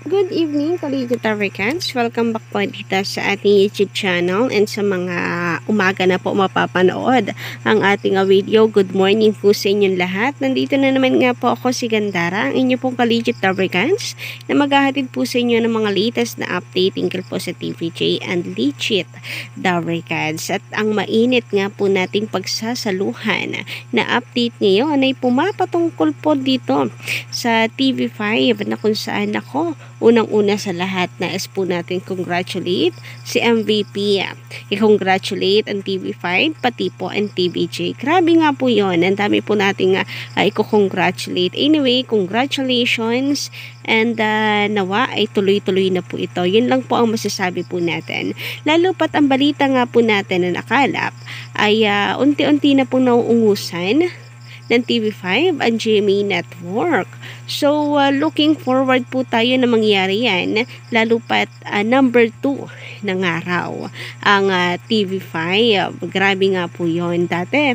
Good evening, Collegiate Africans. Welcome back po dito sa ating YouTube channel and sa mga umaga na po mapapanood ang ating video. Good morning po sa inyong lahat. Nandito na naman nga po ako si Gandara, ang inyo pong Collegiate Africans na maghahatid po sa inyo ng mga latest na update tungkol po sa TVJ and Legit Africans. At ang mainit nga po nating pagsasaluhan na update ngayon ay pumapatungkol po dito sa TV5 na kung saan ako unang-una sa lahat na po natin congratulate si MVP. I-congratulate ang TV5 pati po ang TVJ. Grabe nga po yon. Ang dami po nating i-congratulate. Anyway, congratulations and nawa ay tuloy-tuloy na po ito. Yun lang po ang masasabi po natin. Lalo pat ang balita nga po natin na nakalap ay unti-unti na po nauungusan ng TV5 ang GMA Network. So, looking forward po tayo na mangyari yan, lalo pat number 2 ng araw ang TV5. Grabe nga po yon. Dati,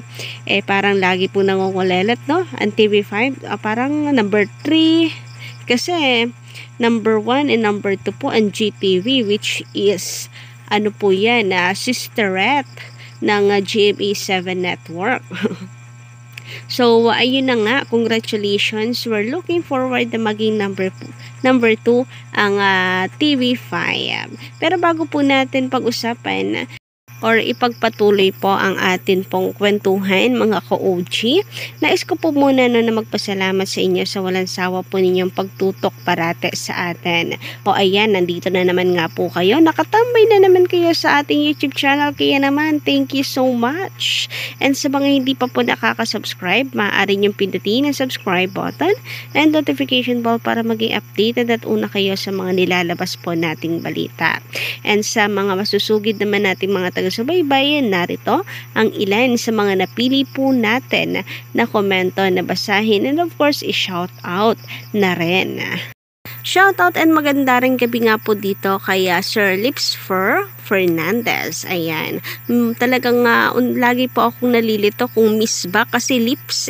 parang lagi po nangungulelat, no? Ang TV5, parang number 3. Kasi, number 1 and number 2 po ang GTV, which is, ano po yan, sisterette ng GMA7 Network. So, ayun na nga, congratulations. We're looking forward na maging number 2 ang TV5. Pero bago po natin pag-usapan or ipagpatuloy po ang atin pong kwentuhan, mga ka-OG, nais ko po muna na magpasalamat sa inyo sa walang sawa po ninyong pagtutok parate sa atin. O ayan, nandito na naman nga po kayo. Nakatambay na naman kayo sa ating YouTube channel. Kaya naman, thank you so much. And sa mga hindi pa po nakaka-subscribe, maaari niyong pindutin ang subscribe button and notification bell para maging updated at una kayo sa mga nilalabas po nating balita. And sa mga masusugid naman nating mga taga-subaybayan, narito ang ilan sa mga napili po natin na komento na basahin and of course i-shout out na rin. Shoutout and maganda rin gabi nga po dito kay Sir Lipsfer Fernandez. Ayan. Talagang lagi po akong nalilito kung miss ba kasi lips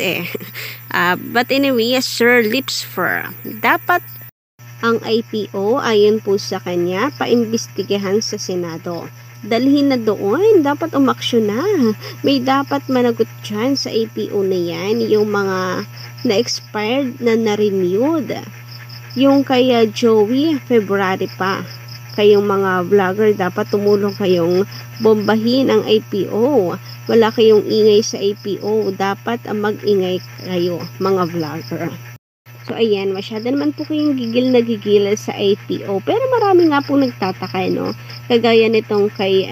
but anyway, Sir Lipsfer, dapat ang IPO ayon po sa kanya paimbestigahan sa Senado. Dalhin na doon, dapat umaksyon na. May dapat managot dyan sa IPO na yan, yung mga na-expired na na-renewed. Yung kay Joey, February pa. Kayong mga vlogger, dapat tumulong kayong bombahin ang IPO. Wala kayong ingay sa IPO, dapat mag-ingay kayo, mga vlogger. So, ayan, masyado naman po kayong gigil na gigil sa IPO. Pero marami nga po nagtataka, no? Kagaya nitong kay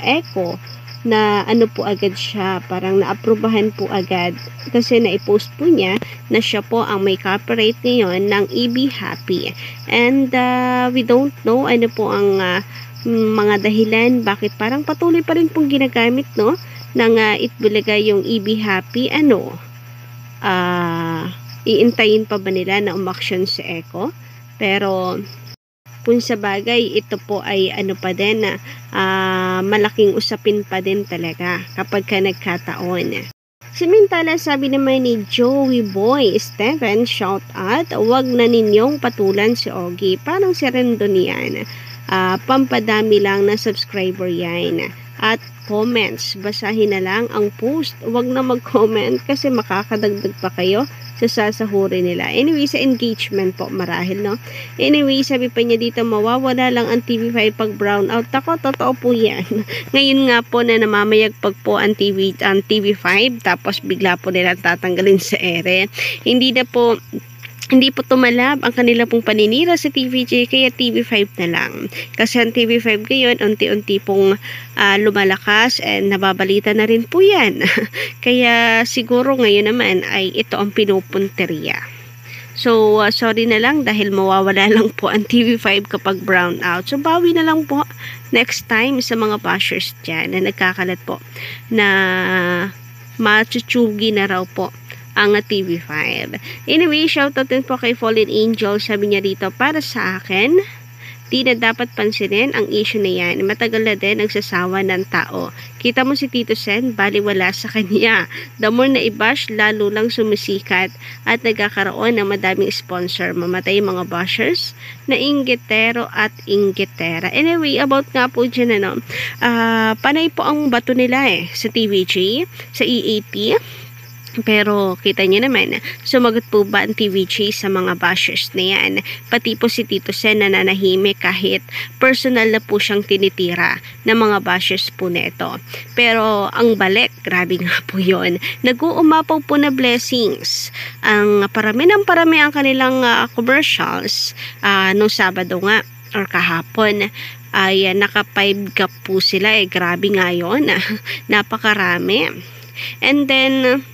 Echo, na ano po agad siya, parang naaprubahan po agad. Kasi naipost po niya na siya po ang may copyright ngayon ng EB Happy. And we don't know ano po ang mga dahilan, bakit parang patuloy pa rin pong ginagamit, no? Nang Itbulaga yung EB Happy, iintayin pa ba nila na umaksyon si Echo? Pero kung sa bagay, ito po ay ano pa din na malaking usapin pa din talaga kapag ka nagkataon. Samantala, sabi naman ni Joey Boy Steven, shout out, wag na ninyong patulan si Ogie. Parang si Rendon yan. Pampadami lang na subscriber yan. At comments, basahin na lang ang post. Wag na mag-comment kasi makakadagdag pa kayo sa sasahurin nila. Anyway, sa engagement po marahil, no? Anyway, sabi pa niya dito, mawawala lang ang TV5 pag brown out. Ako, totoo po yan. Ngayon nga po na namamayagpag po ang TV5 tapos bigla po nila tatanggalin sa ere. Hindi po tumalab ang kanila pong paninira sa TVJ, kaya TV5 na lang. Kasi ang TV5 ngayon, unti-unti pong lumalakas and nababalita na rin po yan. Kaya siguro ngayon naman ay ito ang pinupunteriya. So, sorry na lang dahil mawawala lang po ang TV5 kapag brown out. So, bawi na lang po next time sa mga bashers dyan na nagkakalat po na machuchugi na raw po ang TV5. Anyway, shoutout din po kay Fallen Angel. Sabi niya dito, para sa akin, Di na dapat pansinin ang issue na yan. Matagal na din nagsasawa ng tao. Kita mo si Tito Sen, baliwala sa kanya. The more na i-bash, lalo lang sumisikat at nagkakaroon ng madaming sponsor. Mamatay yung mga bashers na inggitero at inggitera. Anyway, about nga po dyan, panay po ang bato nila sa TVG, sa EAP. Pero kita niyo naman, sumagot po ba ang TVJ sa mga bashers na yan? Pati po si Tito Sen nananahimik kahit personal na po siyang tinitira ng mga bashers po neto. Pero ang balik, grabe nga po yun. Nag-uumapaw po na blessings. Ang parami ang kanilang commercials nung Sabado nga or kahapon ay naka 5 gap po sila. Grabe nga yun. Napakarami. And then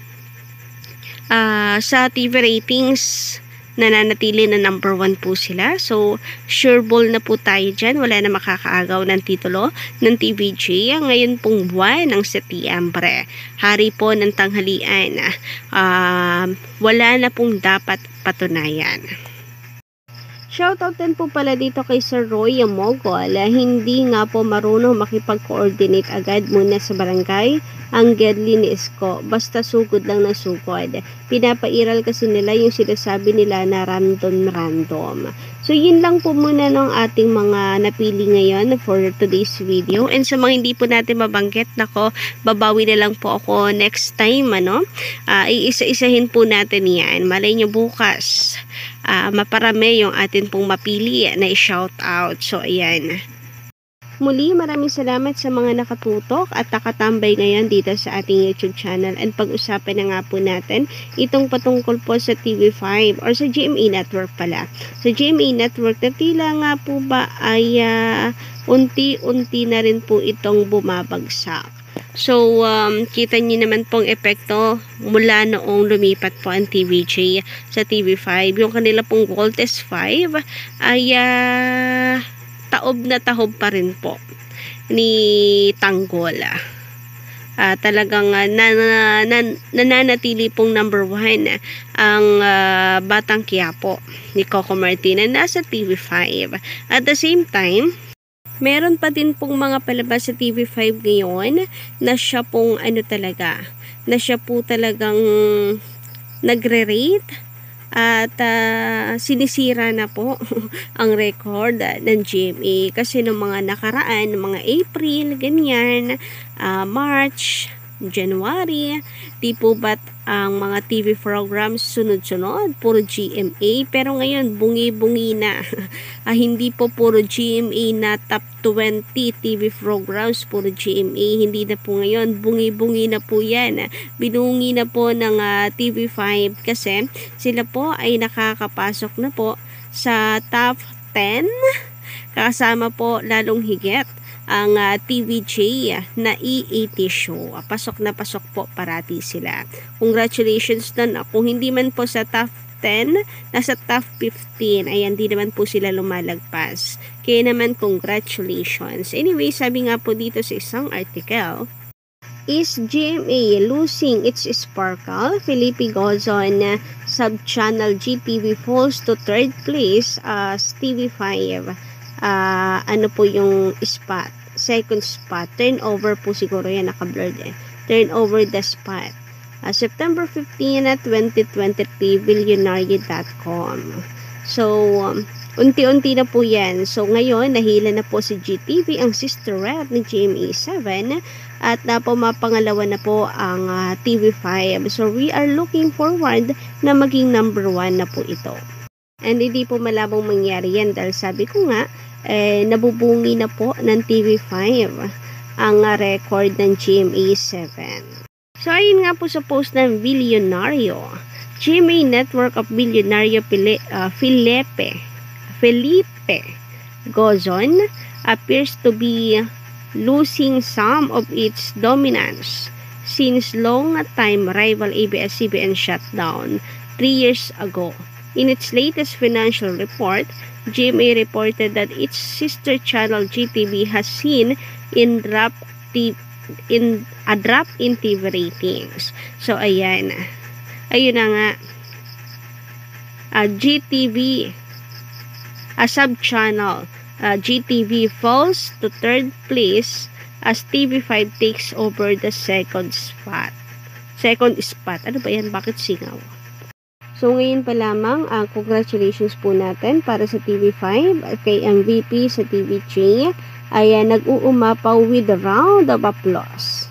sa TV ratings, nananatili na number 1 po sila. So, sure ball na po tayo dyan. Wala na makakaagaw ng titulo ng TVJ. Ngayon pong buwan ng Setyembre. Hari po ng tanghalian. Wala na pong dapat patunayan. Shoutout din po pala dito kay Sir Roy Mogol. Hindi nga po marunong makipag-coordinate agad muna sa barangay ang Gedli ni Isko. Basta sugod lang ng sugod. Pinapairal kasi nila yung sinasabi nila na random. So yun lang po muna ng ating mga napili ngayon for today's video. And sa mga hindi po natin mabanggit, nako, babawi na lang po ako next time. Iisa-isahin po natin yan. Malay nyo bukas. Maparami yung atin pong mapili na i-shout out. So ayan. Muli, maraming salamat sa mga nakatutok at nakatambay ngayon dito sa ating YouTube channel. And pag-usapan na nga po natin itong patungkol po sa TV5 or sa GMA Network pala. Sa GMA Network na tila nga po ba ay unti-unti na rin po itong bumabagsak. So, kita niyo naman pong epekto mula noong lumipat po ang TVJ sa TV5. Yung kanila pong Voltes 5 ay taob na taob pa rin po ni Tanggol. Talagang nananatili pong number 1 ang Batang Quiapo ni Coco Martin na nasa TV5. At the same time, meron pa din pong mga palabas sa TV5 ngayon na siya pong na siya po talagang nagre-rate at sinisira na po ang record ng GMA kasi ng mga nakaraan, mga April, ganyan, March, January, di po ba't ang mga TV programs sunod-sunod, puro GMA, pero ngayon bungi-bungi na. Hindi po puro GMA na top 20 TV programs, puro GMA, hindi na po ngayon, bungi-bungi na po yan. Binungi na po ng TV5 kasi sila po ay nakakapasok na po sa top 10, kasama po lalong higit ang TVJ na EAT show. Pasok na pasok po parati sila. Congratulations doon. Kung hindi man po sa top 10, nasa top 15. Ayan, di naman po sila lumalagpas. Kaya naman, congratulations. Anyway, sabi nga po dito sa isang article, is GMA losing its sparkle? Felipe Gozon sub-channel GTV falls to 3rd place as TV5. Ano po yung spot? Second spot. Turnover po siguro yan, naka-blurred Turnover the spot. September 15 at 2023, billionaire.com. So, unti-unti na po yan. So, ngayon, nahila na po si GTV, ang sister rep ni GMA7, at napumapangalawa na po ang TV5. So, we are looking forward na maging number 1 na po ito. And hindi po malabong mangyari yan dahil sabi ko nga, nabubungi na po ng TV5 ang record ng GMA7. So, ayun nga po sa post ng Billionario. GMA Network of Billionario Felipe Gozon appears to be losing some of its dominance since long-time rival ABS-CBN shut down 3 years ago. In its latest financial report, GMA reported that its sister channel GTV has seen a drop in TV ratings. So, ayan. Ayun na nga. GTV, a sub-channel GTV falls to third place as TV5 takes over the second spot. Ano ba yan? Bakit singaw? So, ngayon pa lamang, congratulations po natin para sa TV5 kay MVP sa TVJ ay nag-uumapaw with a round of applause.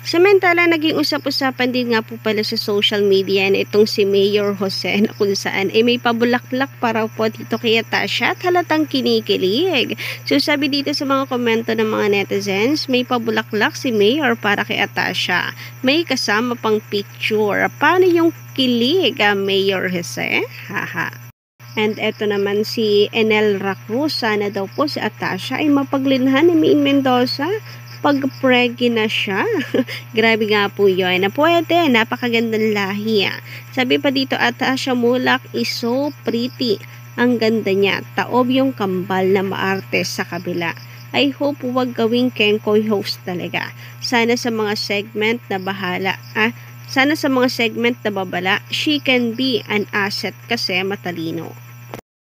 Samantala, naging usap-usapan din nga po pala sa social media na itong si Mayor Jose na kung saan may pabulaklak para po dito kay Tasha at halatang kinikilig. So sabi dito sa mga komento ng mga netizens, may pabulaklak si Mayor para kay Tasha. May kasama pang picture. Paano yung kilig, Mayor Jose? Haha. And eto naman si Enel Racruz, sana daw po si Tasha ay mapaglinhan ni Maine Mendoza pag-pregi na siya. Grabe nga po yun. Na pwede, napakagandang lahi. Sabi pa dito, Tasha Mulak is so pretty. Ang ganda niya. Taob yung kambal na maarte sa kabila. I hope huwag gawing Kenkoy host talaga. Sana sa mga segment na babala, she can be an asset kasi matalino.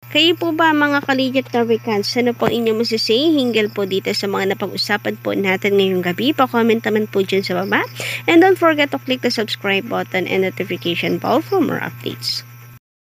Kayo po ba mga Collegiate Tarvicans? Ano po inyong masasay hinggil po dito sa mga napag-usapan po natin ngayong gabi? Pa-comment naman po dyan sa baba. And don't forget to click the subscribe button and notification bell for more updates.